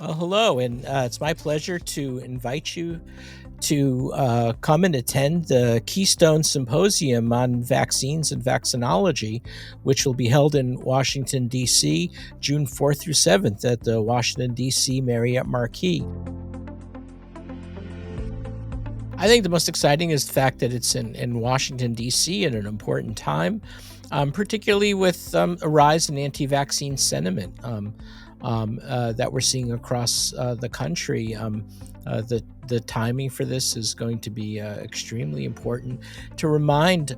Well, hello, and it's my pleasure to invite you to come and attend the Keystone Symposium on vaccines and vaccinology, which will be held in Washington, D.C., June 4th through 7th at the Washington, D.C. Marriott Marquis. I think the most exciting is the fact that it's in Washington, D.C. at an important time, particularly with a rise in anti vaccine sentiment that we're seeing across the country. The timing for this is going to be extremely important to remind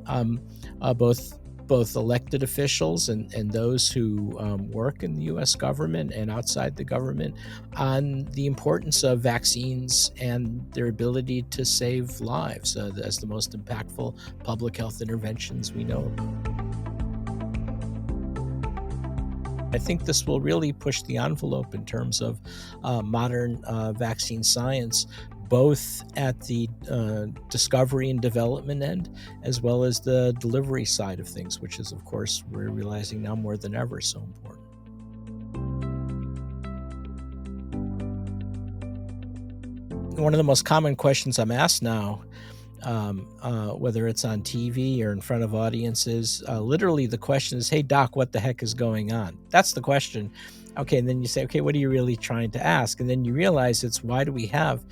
both elected officials and those who work in the U.S. government and outside the government on the importance of vaccines and their ability to save lives as the most impactful public health interventions we know. I think this will really push the envelope in terms of modern vaccine science, both at the discovery and development end, as well as the delivery side of things, which is, of course, we're realizing now more than ever so important. One of the most common questions I'm asked now, whether it's on TV or in front of audiences, literally the question is, "Hey, doc, what the heck is going on?" That's the question. Okay, and then you say, "Okay, what are you really trying to ask?" And then you realize it's, why do we have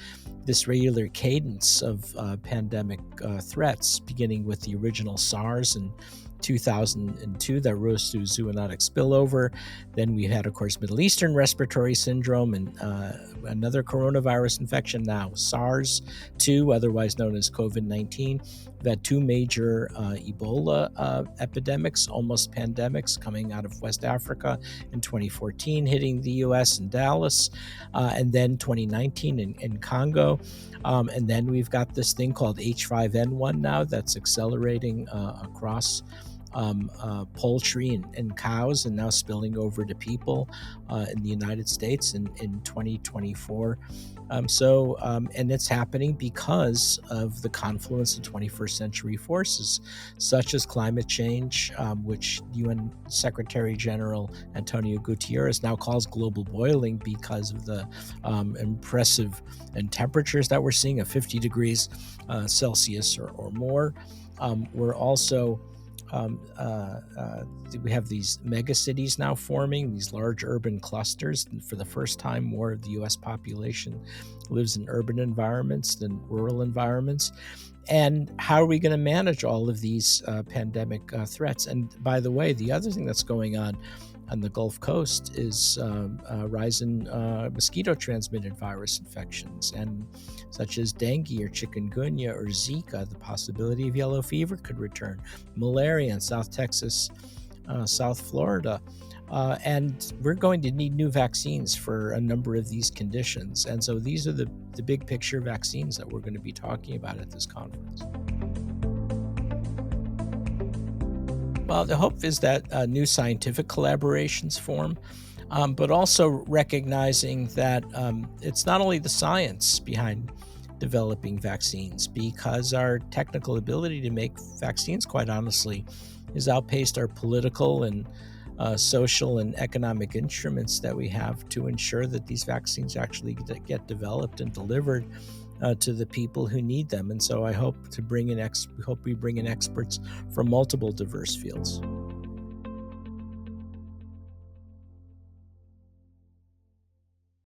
this regular cadence of pandemic threats, beginning with the original SARS in 2002 that rose through zoonotic spillover. Then we had, of course, Middle Eastern respiratory syndrome and another coronavirus infection, now SARS-2, otherwise known as COVID-19. We've had two major Ebola epidemics, almost pandemics, coming out of West Africa in 2014, hitting the U.S. in Dallas, and then 2019 in Congo. And then we've got this thing called H5N1 now that's accelerating across poultry and cows, and now spilling over to people in the United States in 2024. And it's happening because of the confluence of 21st century forces, such as climate change, which UN Secretary General Antonio Guterres now calls global boiling because of the impressive and temperatures that we're seeing of 50 degrees Celsius or more. We're also we have these mega cities now forming, these large urban clusters. And for the first time, more of the U.S. population lives in urban environments than rural environments. And how are we going to manage all of these pandemic threats? And by the way, the other thing that's going on the Gulf Coast is rise in mosquito-transmitted virus infections, and such as dengue or chikungunya or Zika. The possibility of yellow fever could return, malaria in South Texas, South Florida. And we're going to need new vaccines for a number of these conditions. And so these are the big picture vaccines that we're going to be talking about at this conference. Well, the hope is that new scientific collaborations form, but also recognizing that it's not only the science behind developing vaccines, because our technical ability to make vaccines, quite honestly, has outpaced our political and social and economic instruments that we have to ensure that these vaccines actually get developed and delivered to the people who need them. And so I hope we bring in experts from multiple diverse fields.